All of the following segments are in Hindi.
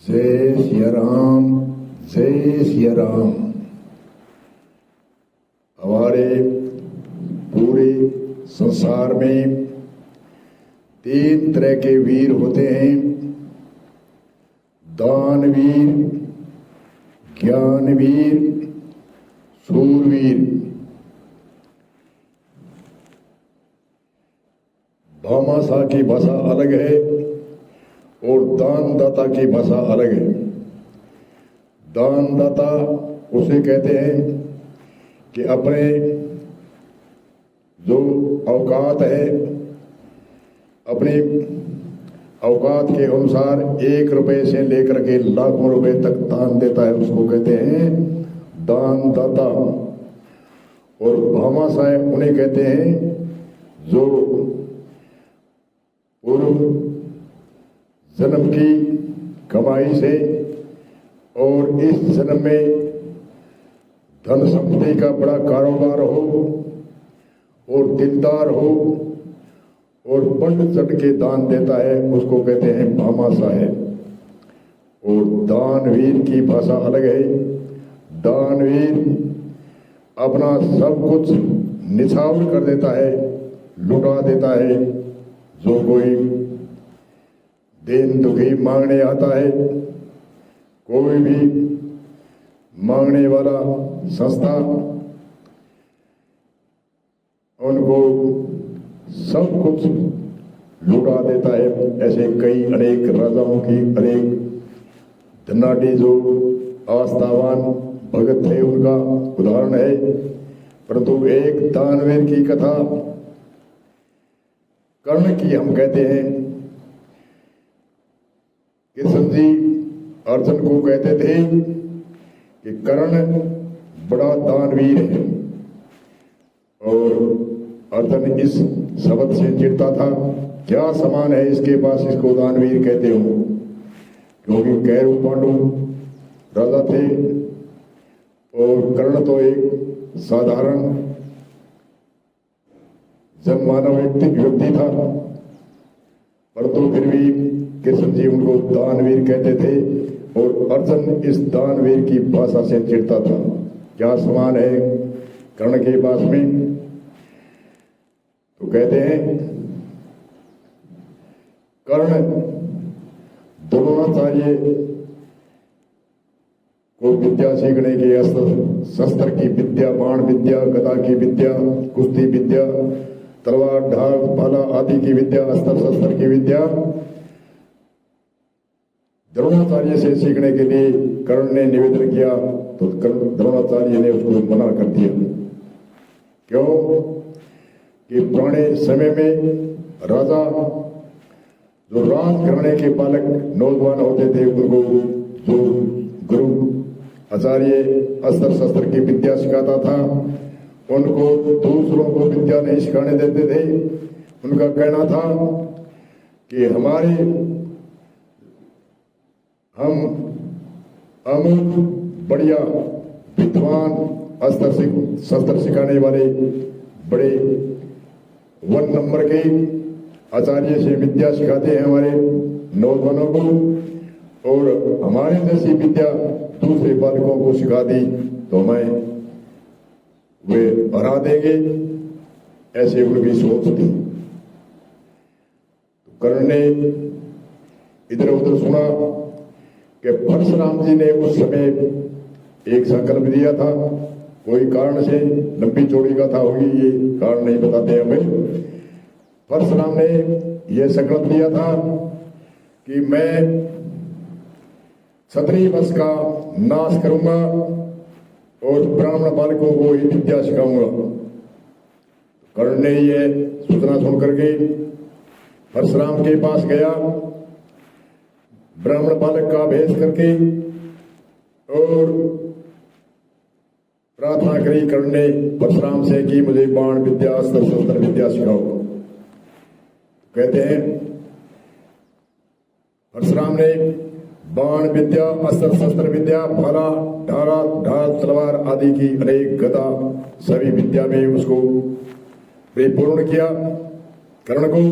जय सिया राम, जय सिया राम। हमारे पूरे संसार में 3 तरह के वीर होते हैं, दानवीर, ज्ञानवीर, शूरवीर। भामाशाह की भाषा अलग है और दानदाता की भाषा अलग है। दानदाता उसे कहते हैं कि अपने जो औकात है, अपने औकात के अनुसार 1 रुपए से लेकर के लाखों रुपए तक दान देता है, उसको कहते हैं दानदाता। और भामाशाह उन्हें कहते हैं जो पूर्व जन्म की कमाई से और इस जन्म में धन संपत्ति का बड़ा कारोबार हो और दिलदार हो और बढ़ चढ़ के दान देता है, उसको कहते हैं भामाशाह। और दानवीर की भाषा अलग है। दानवीर अपना सब कुछ निछावर कर देता है, लुटा देता है। जो कोई दीन दुखी मांगने आता है, कोई भी मांगने वाला संस्था, उनको सब कुछ लुटा देता है। ऐसे कई अनेक राजाओं की, अनेक धनाढ़ी जो आस्थावान भगत थे, उनका उदाहरण है। परंतु एक दानवीर की कथा कर्ण की हम कहते हैं। कृष्ण जी अर्जुन को कहते थे कि कर्ण बड़ा दानवीर है, और अर्जुन इस शब्द से चिढ़ता था, क्या समान है इसके पास, इसको दानवीर कहते हो। क्योंकि कैरव पांडु राजा थे और कर्ण तो एक साधारण जनमानव व्यक्ति था, परंतु फिर भी कृष्ण जी उनको दानवीर कहते थे। और अर्जुन इस दानवीर की भाषा से चिढ़ता था, क्या समान है कर्ण के पास में। तो कहते हैं कर्ण द्रोणाचार्य को विद्या सीखने के, अस्त्र शस्त्र की विद्या, बाण विद्या, गदा की विद्या, कुश्ती विद्या, तलवार, ढाल, भाला आदि की विद्या, अस्त्र शस्त्र की विद्या द्रोणाचार्य से सीखने के लिए कर्ण ने निवेदन किया, तो द्रोणाचार्य ने उसको मना कर दिया। क्यों कि पुराने समय में राजा जो राजघराने के पालक नौजवान होते थे, उनको जो गुरु आचार्य अस्त्र शस्त्र की विद्या सिखाता था, उनको दूसरों को विद्या नहीं सिखाने देते थे। उनका कहना था कि हम बढ़िया विद्वान अस्त्र शस्त्र सिखाने वाले बड़े 1 नंबर के आचार्य से विद्या सिखाते हैं हमारे नौजवानों को, और हमारे जैसी विद्या दूसरे बालकों को सिखा दी तो वे हरा देंगे, ऐसे उनकी सोच थी। तो कर्ण ने इधर उधर सुना कि परशुराम जी ने उस समय एक संकल्प दिया था, कोई कारण से, लंबी चौड़ी कथा होगी, ये कारण नहीं बताते हमें। परशुराम ने यह संकल्प दिया था कि मैं क्षत्रिय वंश का नाश करूंगा और ब्राह्मण बालकों को ही विद्या सिखाऊंगा। कर्ण ने यह सूचना सुनकर के परशुराम के पास गया, ब्राह्मण बालक का भेष करके, और प्रार्थना करी कर्ण ने परशुराम से कि मुझे बाण विद्या, अस्त्र शस्त्र विद्या सिखाओ। कहते हैं परशुराम ने बाण विद्या, अस्त्र शस्त्र विद्या, भाला, ढाल, तलवार आदि की अनेक गदा सभी विद्या में उसको परिपूर्ण किया कर्ण को।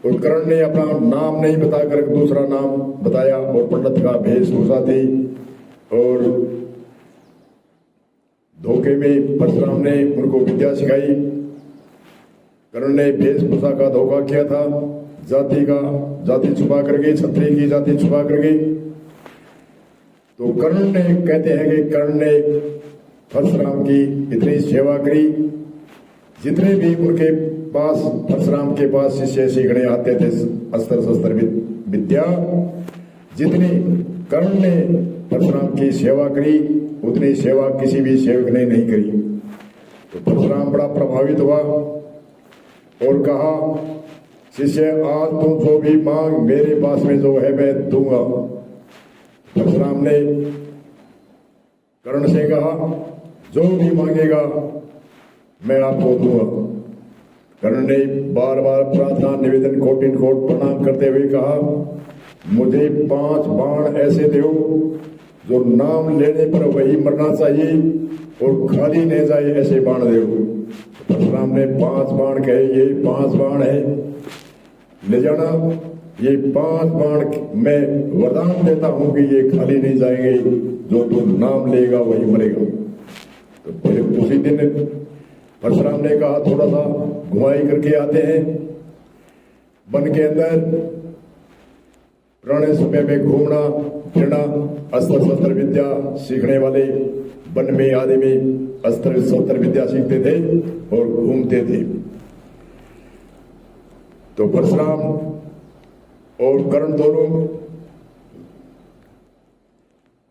तो कर्ण ने अपना नाम नहीं बताकर दूसरा नाम बताया और पंडित का वेशभूषा थी और धोखे में परशुराम ने उनको विद्या सिखाई। कर्ण ने वेशभूषा का धोखा किया था, जाति छुपा करके, क्षत्रिय की जाति छुपा करके। तो कर्ण ने कहते हैं कि कर्ण ने परशुराम की इतनी सेवा करी, जितने भी उनके पास परशुराम के पास शिष्य सीखने आते थे अस्त्र शस्त्र विद्या, जितनी कर्ण ने परशुराम की सेवा करी उतनी सेवा किसी भी सेवक ने नहीं करी। तो परशुराम बड़ा प्रभावित हुआ और कहा, शिष्य आज तुम जो भी मांग मेरे पास में जो है मैं दूंगा। परशुराम ने कर्ण से कहा, जो भी मांगेगा मैं आपको दूंगा। कर्ण ने बार बार प्रार्थना निवेदन कोटिन कोट प्रणाम करते हुए कहा, मुझे 5 बाण ऐसे दो जो नाम लेने पर वही मरना चाहिए और खाली नहीं जाए, ऐसे बाण दो। परशुराम ने 5 बाण कहे, ये 5 बाण है, ले जाना। ये 5 बाण मैं वरदान देता हूं कि ये खाली नहीं जाएंगे, जो तू नाम लेगा वही मरेगा। तो फिर उसी दिन परशुराम ने कहा, थोड़ा सा घुमाई करके आते हैं वन के अंदर। पुराने समय में घूमना फिरना, अस्त्र शस्त्र विद्या सीखने वाले वन में आदि में अस्त्र शस्त्र विद्या सीखते थे और घूमते थे। तो परशुराम और कर्ण दोनों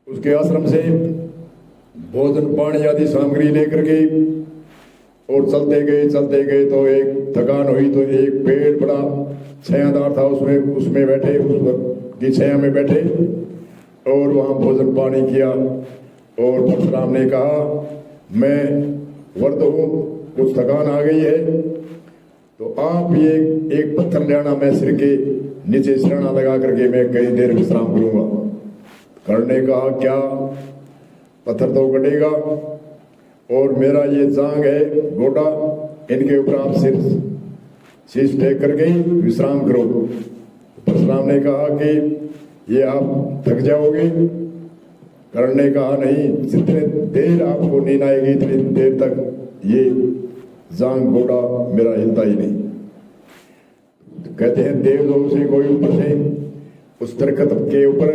उसके आश्रम से भोजन पानी आदि सामग्री लेकर के और चलते गए तो एक थकान हुई तो एक पेड़ बड़ा छायादार था, उसमें बैठे, उसकी छाया में बैठे और वहां भोजन पानी किया। और परशुराम ने कहा, मैं वर्द हूं, कुछ थकान आ गई है तो आप ये एक पत्थर ले आना, मैं सिर के नीचे सिरना लगा करके मैं कई देर विश्राम करूंगा। कर्ण ने कहा, क्या पत्थर तो कटेगा और मेरा ये जांग है गोटा, इनके ऊपर आप शीश टेक करके विश्राम करो। परशुराम ने कहा कि ये आप थक जाओगे। कर्ण ने कहा, नहीं, जितने देर आपको नींद आएगी इतनी देर तक ये जांग गोटा मेरा हिलता ही नहीं। कहते हैं देवलोक से कोई ऊपर से उस दरख्त के ऊपर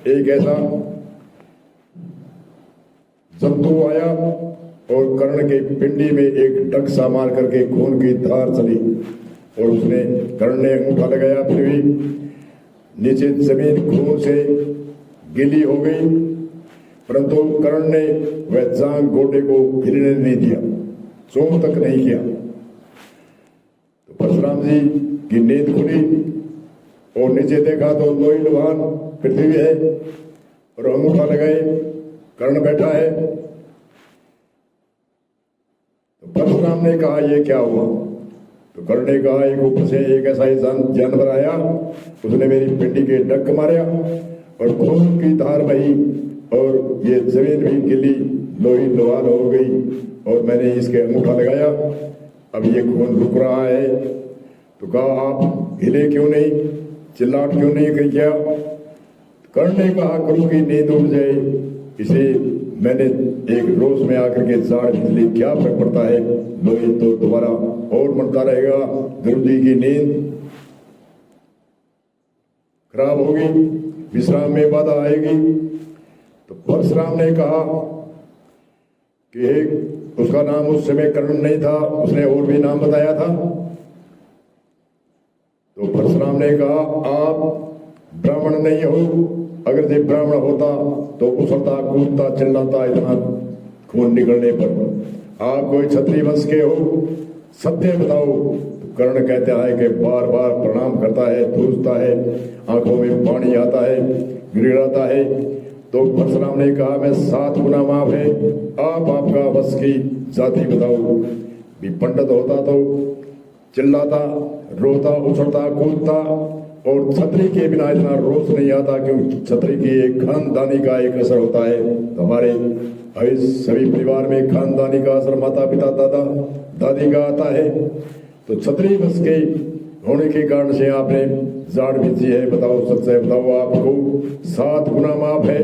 एक ऐसा जंतु आया और कर्ण के पिंडी में एक डग सा मार करके खून की धार चली और उसने कर्ण ने अंगूठा लगाया, फिर भी नीचे जमीन खून से गीली हो गई, परंतु कर्ण ने वह जांग गोटे को हिलने नहीं दिया, चूम तक नहीं किया। तो परशुराम जी की नींद खुली और नीचे देखा तो लोही लुहान पृथ्वी है और अंगूठा लगाए कर्ण बैठा है। तो परशुराम ने कहा, ये क्या हुआ? तो कर्ण ने कहा, एक ऊपर से एक ऐसा ही जानवर आया, उसने मेरी पिंडी के डग मारा और खून की धार बही और ये जमीन भी गिली लोही लोहार हो गई और मैंने इसके अंगूठा लगाया, अब ये खून रुक रहा है। तो कहा, आप हिले क्यों नहीं, चिल्लाट क्यों नहीं कर किया? कर्ण ने कहा, गुरु की नींद उड़ जाए, इसे मैंने एक रोज में आकर के जाड़ बिजली क्या फर्क पड़ता है, लोही तो दोबारा और मरता रहेगा। गुरु जी की नींद खराब होगी, विश्राम में बाधा आएगी। तो परशुराम ने कहा कि एक उसका नाम उस समय कर्ण नहीं था, उसने और भी नाम बताया था। तो परशुराम ने कहा, आप ब्राह्मण नहीं हो, अगर जे ब्राह्मण होता तो उछलता कूदता चिल्लाता इतना खून निकलने पर। आप कोई क्षत्रिय वंश के हो, सत्य बताओ। तो कर्ण कहता है कि बार बार प्रणाम करता है, धूसता है, आंखों में पानी आता है, गिड़गिड़ाता है। तो परशुराम ने कहा, मैं 7 गुना माफ है, आप आपका वंश की जाति बताओ। भी पंडित होता तो चिल्लाता, रोता, उछलता, कूदता और छतरी के बिना इतना रोष नहीं आता, क्योंकि छतरी की एक खानदानी का एक असर होता है। तो हमारे सभी परिवार में खानदानी का असर, माता पिता दादा दादी का आता है। तो छतरी वंश के होने के कारण से आपने जाड़ बीती है। बताओ, सच है, बताओ, आपको 7 गुना माफ है।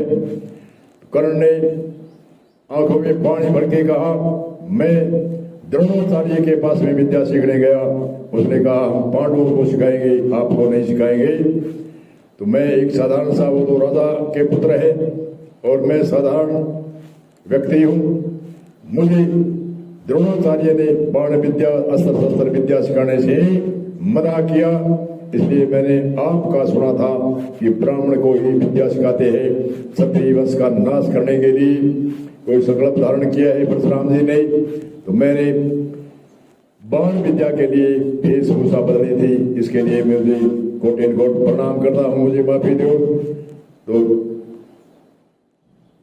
कर्ण ने आंखों में पानी भर के कहा, मैं द्रोणाचार्य के पास में विद्या सीखने गया। उसने कहा, हम पांडवों को सिखाएंगे, आपको नहीं सिखाएंगे। तो मैं एक साधारण सा, वो तो राजा के पुत्र है और मैं साधारण व्यक्ति हूँ। मुझे द्रोणाचार्य ने बाण विद्या, अस्त्र शस्त्र विद्या सिखाने से मना किया, इसलिए मैंने आपका सुना था कि ब्राह्मण को ही विद्या सिखाते हैं। क्षत्रिय वंश का नाश करने के लिए कोई संकल्प धारण किया है परशुराम जी ने। तो मैंने बाण विद्या के लिए वेशभूषा बदली थी, इसके लिए मुझे कोटि कोट प्रणाम करता हूँ, मुझे माफी दो। तो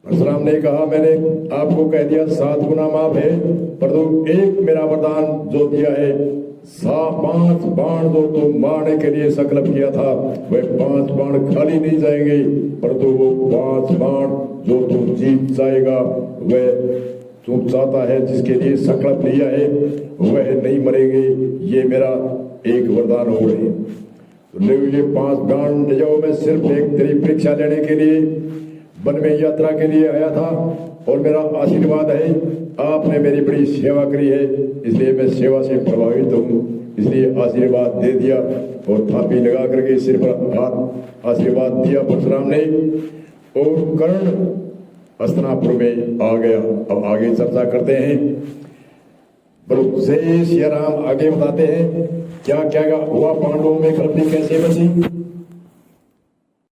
परशुराम ने कहा, मैंने आपको कह दिया 7 गुना माफ है, परंतु एक मेरा वरदान जो दिया है, 5 बाण जो तुम मारने के लिए संकल्प किया था, वह 5 बाण खाली नहीं जाएंगे, परंतु वो 5 बाण जो तुम जीत जाएगा, वह तुम चाहता है, जिसके लिए संकल्प लिया है, वह नहीं मरेंगे। ये मेरा एक वरदान हो रही। तो ये 5 बाण ले जाओ। मैं सिर्फ एक तेरी परीक्षा लेने के लिए वन में यात्रा के लिए आया था और मेरा आशीर्वाद है, आपने मेरी बड़ी सेवा करी है, इसलिए मैं सेवा से प्रभावित हूँ, इसलिए आशीर्वाद दे दिया। और थापी लगा करके सिर पर हाथ आशीर्वाद दिया परशुराम ने। और कर्ण हस्तिनापुर में आ गया। अब आगे चर्चा करते हैं। प्रभु जय श्री राम आगे बताते हैं क्या क्या हुआ, पांडवों में गलती कैसे बची।